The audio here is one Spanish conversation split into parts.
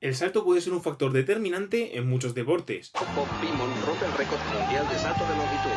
El salto puede ser un factor determinante en muchos deportes, Bob Beamon rompe el récord mundial de salto de longitud.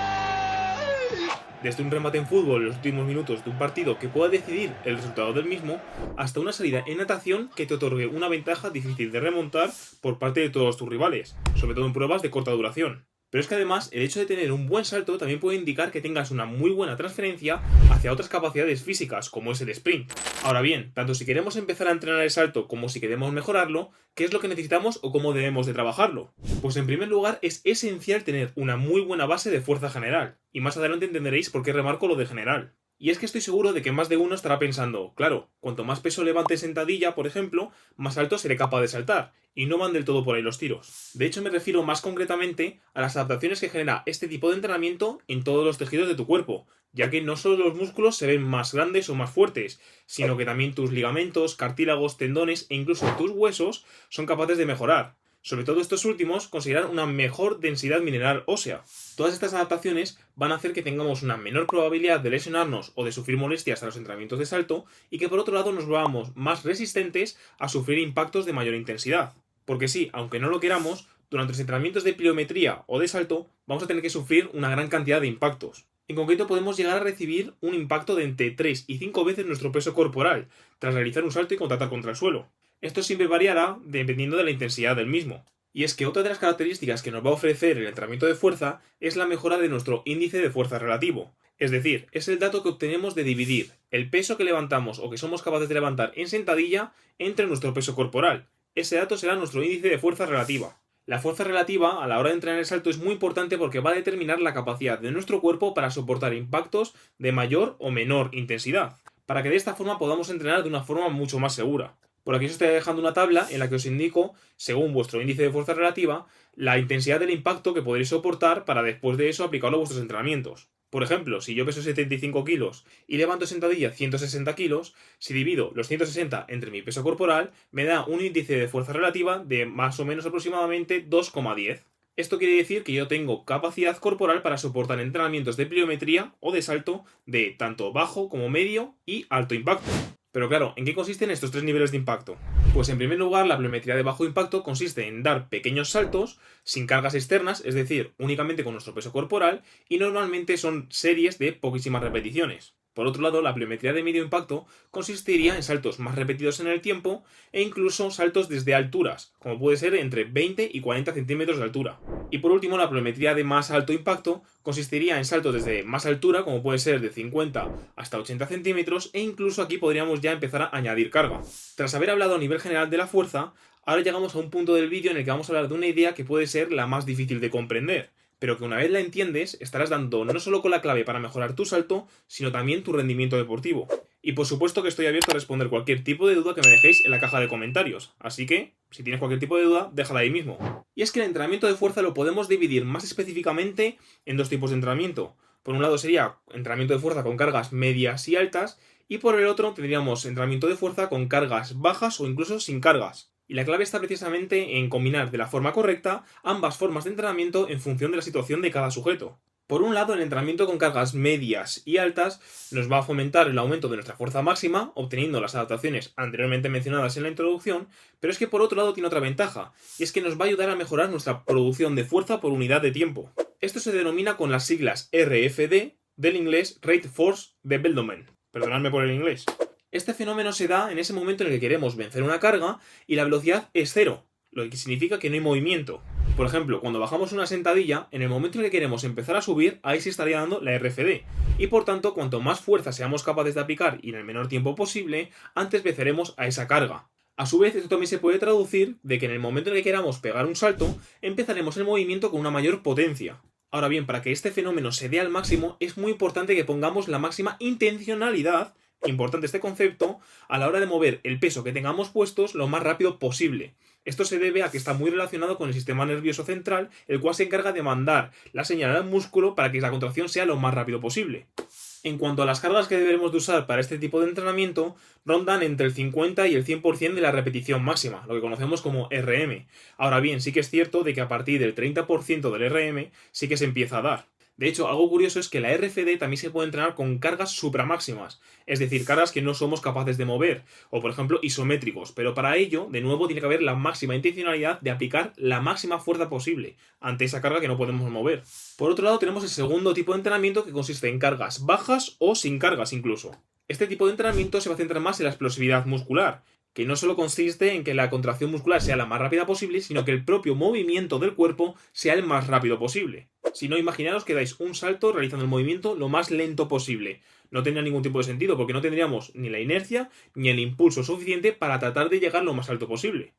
desde un remate en fútbol en los últimos minutos de un partido que pueda decidir el resultado del mismo, hasta una salida en natación que te otorgue una ventaja difícil de remontar por parte de todos tus rivales, sobre todo en pruebas de corta duración. Pero es que además el hecho de tener un buen salto también puede indicar que tengas una muy buena transferencia hacia otras capacidades físicas, como es el sprint. Ahora bien, tanto si queremos empezar a entrenar el salto como si queremos mejorarlo, ¿qué es lo que necesitamos o cómo debemos de trabajarlo? Pues en primer lugar es esencial tener una muy buena base de fuerza general, y más adelante entenderéis por qué remarco lo de general. Y es que estoy seguro de que más de uno estará pensando, claro, cuanto más peso levante sentadilla, por ejemplo, más alto seré capaz de saltar, y no van del todo por ahí los tiros. De hecho, me refiero más concretamente a las adaptaciones que genera este tipo de entrenamiento en todos los tejidos de tu cuerpo, ya que no solo los músculos se ven más grandes o más fuertes, sino que también tus ligamentos, cartílagos, tendones e incluso tus huesos son capaces de mejorar. Sobre todo estos últimos consideran una mejor densidad mineral ósea. Todas estas adaptaciones van a hacer que tengamos una menor probabilidad de lesionarnos o de sufrir molestias a los entrenamientos de salto y que por otro lado nos volvamos más resistentes a sufrir impactos de mayor intensidad. Porque sí, aunque no lo queramos, durante los entrenamientos de pliometría o de salto vamos a tener que sufrir una gran cantidad de impactos. En concreto podemos llegar a recibir un impacto de entre 3 y 5 veces nuestro peso corporal tras realizar un salto y contactar contra el suelo. Esto siempre variará dependiendo de la intensidad del mismo. Y es que otra de las características que nos va a ofrecer el entrenamiento de fuerza es la mejora de nuestro índice de fuerza relativo. Es decir, es el dato que obtenemos de dividir el peso que levantamos o que somos capaces de levantar en sentadilla entre nuestro peso corporal. Ese dato será nuestro índice de fuerza relativa. La fuerza relativa a la hora de entrenar el salto es muy importante porque va a determinar la capacidad de nuestro cuerpo para soportar impactos de mayor o menor intensidad, para que de esta forma podamos entrenar de una forma mucho más segura. Por aquí os estoy dejando una tabla en la que os indico, según vuestro índice de fuerza relativa, la intensidad del impacto que podréis soportar para después de eso aplicarlo a vuestros entrenamientos. Por ejemplo, si yo peso 75 kilos y levanto sentadilla 160 kilos, si divido los 160 entre mi peso corporal, me da un índice de fuerza relativa de más o menos aproximadamente 2,10. Esto quiere decir que yo tengo capacidad corporal para soportar entrenamientos de pliometría o de salto de tanto bajo como medio y alto impacto. Pero claro, ¿en qué consisten estos tres niveles de impacto? Pues en primer lugar, la pliometría de bajo impacto consiste en dar pequeños saltos sin cargas externas, es decir, únicamente con nuestro peso corporal, y normalmente son series de poquísimas repeticiones. Por otro lado, la pliometría de medio impacto consistiría en saltos más repetidos en el tiempo e incluso saltos desde alturas, como puede ser entre 20 y 40 centímetros de altura. Y por último, la pliometría de más alto impacto consistiría en saltos desde más altura, como puede ser de 50 hasta 80 centímetros, e incluso aquí podríamos ya empezar a añadir carga. Tras haber hablado a nivel general de la fuerza, ahora llegamos a un punto del vídeo en el que vamos a hablar de una idea que puede ser la más difícil de comprender, pero que una vez la entiendes estarás dando no solo con la clave para mejorar tu salto, sino también tu rendimiento deportivo. Y por supuesto que estoy abierto a responder cualquier tipo de duda que me dejéis en la caja de comentarios, así que, si tienes cualquier tipo de duda, déjala ahí mismo. Y es que el entrenamiento de fuerza lo podemos dividir más específicamente en dos tipos de entrenamiento. Por un lado sería entrenamiento de fuerza con cargas medias y altas, y por el otro tendríamos entrenamiento de fuerza con cargas bajas o incluso sin cargas. Y la clave está precisamente en combinar de la forma correcta ambas formas de entrenamiento en función de la situación de cada sujeto. Por un lado, el entrenamiento con cargas medias y altas nos va a fomentar el aumento de nuestra fuerza máxima, obteniendo las adaptaciones anteriormente mencionadas en la introducción, pero es que por otro lado tiene otra ventaja, y es que nos va a ayudar a mejorar nuestra producción de fuerza por unidad de tiempo. Esto se denomina con las siglas RFD, del inglés Rate Force Development. Perdonadme por el inglés. Este fenómeno se da en ese momento en el que queremos vencer una carga y la velocidad es cero, lo que significa que no hay movimiento. Por ejemplo, cuando bajamos una sentadilla, en el momento en el que queremos empezar a subir, ahí se estaría dando la RFD. Y por tanto, cuanto más fuerza seamos capaces de aplicar y en el menor tiempo posible, antes venceremos a esa carga. A su vez, esto también se puede traducir de que en el momento en el que queramos pegar un salto, empezaremos el movimiento con una mayor potencia. Ahora bien, para que este fenómeno se dé al máximo, es muy importante que pongamos la máxima intencionalidad, importante este concepto, a la hora de mover el peso que tengamos puestos lo más rápido posible. Esto se debe a que está muy relacionado con el sistema nervioso central, el cual se encarga de mandar la señal al músculo para que la contracción sea lo más rápido posible. En cuanto a las cargas que debemos de usar para este tipo de entrenamiento, rondan entre el 50 y el 100% de la repetición máxima, lo que conocemos como RM. Ahora bien, sí que es cierto de que a partir del 30% del RM sí que se empieza a dar. De hecho, algo curioso es que la RFD también se puede entrenar con cargas supramáximas, es decir, cargas que no somos capaces de mover, o por ejemplo isométricos, pero para ello, de nuevo, tiene que haber la máxima intencionalidad de aplicar la máxima fuerza posible ante esa carga que no podemos mover. Por otro lado, tenemos el segundo tipo de entrenamiento que consiste en cargas bajas o sin cargas incluso. Este tipo de entrenamiento se va a centrar más en la explosividad muscular, que no solo consiste en que la contracción muscular sea la más rápida posible, sino que el propio movimiento del cuerpo sea el más rápido posible. Si no, imaginaros que dais un salto realizando el movimiento lo más lento posible. No tendría ningún tipo de sentido porque no tendríamos ni la inercia ni el impulso suficiente para tratar de llegar lo más alto posible.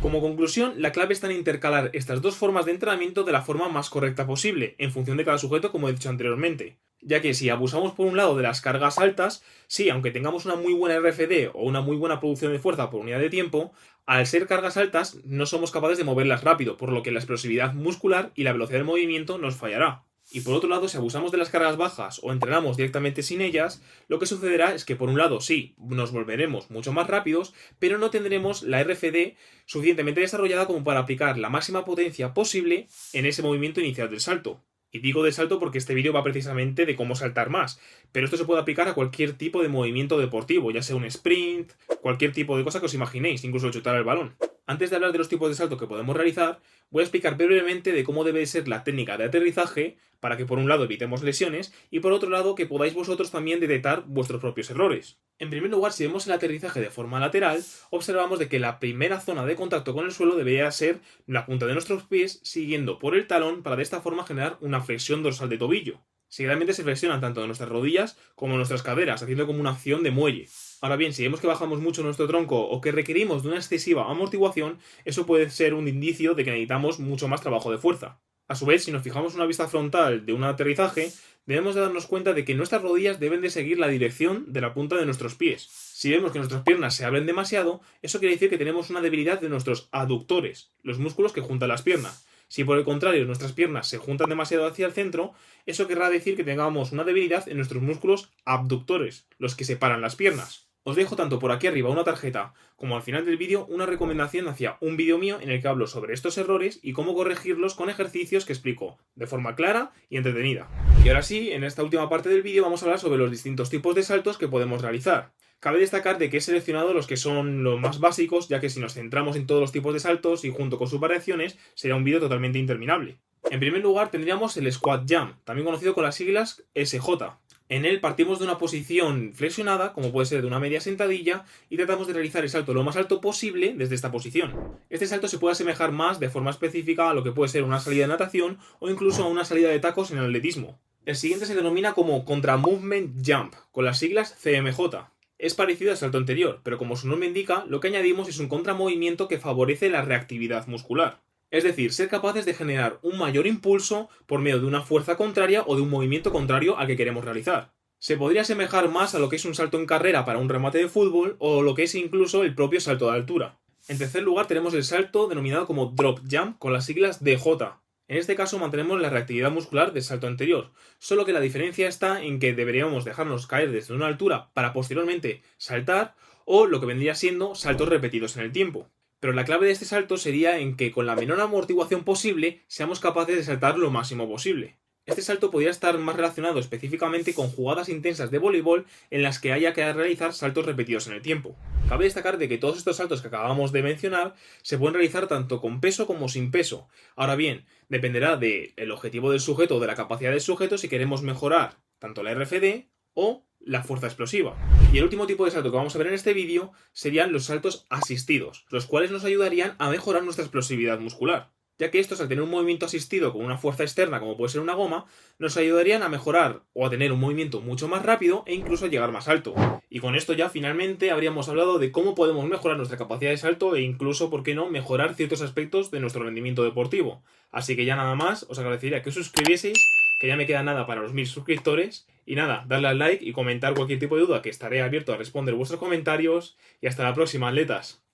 Como conclusión, la clave está en intercalar estas dos formas de entrenamiento de la forma más correcta posible, en función de cada sujeto, como he dicho anteriormente. Ya que si abusamos por un lado de las cargas altas, sí, aunque tengamos una muy buena RFD o una muy buena producción de fuerza por unidad de tiempo, al ser cargas altas no somos capaces de moverlas rápido, por lo que la explosividad muscular y la velocidad del movimiento nos fallará. Y por otro lado, si abusamos de las cargas bajas o entrenamos directamente sin ellas, lo que sucederá es que por un lado sí, nos volveremos mucho más rápidos, pero no tendremos la RFD suficientemente desarrollada como para aplicar la máxima potencia posible en ese movimiento inicial del salto. Y digo de salto porque este vídeo va precisamente de cómo saltar más, pero esto se puede aplicar a cualquier tipo de movimiento deportivo, ya sea un sprint, cualquier tipo de cosa que os imaginéis, incluso el chutar el balón. Antes de hablar de los tipos de salto que podemos realizar, voy a explicar brevemente de cómo debe ser la técnica de aterrizaje para que por un lado evitemos lesiones y por otro lado que podáis vosotros también detectar vuestros propios errores. En primer lugar, si vemos el aterrizaje de forma lateral, observamos de que la primera zona de contacto con el suelo debería ser la punta de nuestros pies siguiendo por el talón para de esta forma generar una flexión dorsal de tobillo. Seguidamente se flexionan tanto nuestras rodillas como nuestras caderas, haciendo como una acción de muelle. Ahora bien, si vemos que bajamos mucho nuestro tronco o que requerimos de una excesiva amortiguación, eso puede ser un indicio de que necesitamos mucho más trabajo de fuerza. A su vez, si nos fijamos en una vista frontal de un aterrizaje, debemos de darnos cuenta de que nuestras rodillas deben de seguir la dirección de la punta de nuestros pies. Si vemos que nuestras piernas se abren demasiado, eso quiere decir que tenemos una debilidad de nuestros aductores, los músculos que juntan las piernas. Si por el contrario nuestras piernas se juntan demasiado hacia el centro, eso querrá decir que tengamos una debilidad en nuestros músculos abductores, los que separan las piernas. Os dejo tanto por aquí arriba una tarjeta como al final del vídeo una recomendación hacia un vídeo mío en el que hablo sobre estos errores y cómo corregirlos con ejercicios que explico de forma clara y entretenida. Y ahora sí, en esta última parte del vídeo vamos a hablar sobre los distintos tipos de saltos que podemos realizar. Cabe destacar de que he seleccionado los que son los más básicos, ya que si nos centramos en todos los tipos de saltos y junto con sus variaciones, sería un vídeo totalmente interminable. En primer lugar tendríamos el Squat Jump, también conocido con las siglas SJ. En él partimos de una posición flexionada, como puede ser de una media sentadilla, y tratamos de realizar el salto lo más alto posible desde esta posición. Este salto se puede asemejar más de forma específica a lo que puede ser una salida de natación o incluso a una salida de tacos en el atletismo. El siguiente se denomina como Contra Movement Jump, con las siglas CMJ. Es parecido al salto anterior, pero como su nombre indica, lo que añadimos es un contramovimiento que favorece la reactividad muscular. Es decir, ser capaces de generar un mayor impulso por medio de una fuerza contraria o de un movimiento contrario al que queremos realizar. Se podría asemejar más a lo que es un salto en carrera para un remate de fútbol o lo que es incluso el propio salto de altura. En tercer lugar tenemos el salto denominado como Drop Jump con las siglas DJ. En este caso mantenemos la reactividad muscular del salto anterior, solo que la diferencia está en que deberíamos dejarnos caer desde una altura para posteriormente saltar o lo que vendría siendo saltos repetidos en el tiempo. Pero la clave de este salto sería en que con la menor amortiguación posible seamos capaces de saltar lo máximo posible. Este salto podría estar más relacionado específicamente con jugadas intensas de voleibol en las que haya que realizar saltos repetidos en el tiempo. Cabe destacar de que todos estos saltos que acabamos de mencionar se pueden realizar tanto con peso como sin peso. Ahora bien, dependerá del objetivo del sujeto o de la capacidad del sujeto si queremos mejorar tanto la RFD o la fuerza explosiva. Y el último tipo de salto que vamos a ver en este vídeo serían los saltos asistidos, los cuales nos ayudarían a mejorar nuestra explosividad muscular, ya que estos al tener un movimiento asistido con una fuerza externa como puede ser una goma, nos ayudarían a mejorar o a tener un movimiento mucho más rápido e incluso a llegar más alto. Y con esto ya finalmente habríamos hablado de cómo podemos mejorar nuestra capacidad de salto e incluso, por qué no, mejorar ciertos aspectos de nuestro rendimiento deportivo. Así que ya nada más, os agradecería que os suscribieseis, que ya me queda nada para los 1000 suscriptores. Y nada, darle al like y comentar cualquier tipo de duda, que estaré abierto a responder vuestros comentarios. Y hasta la próxima, atletas.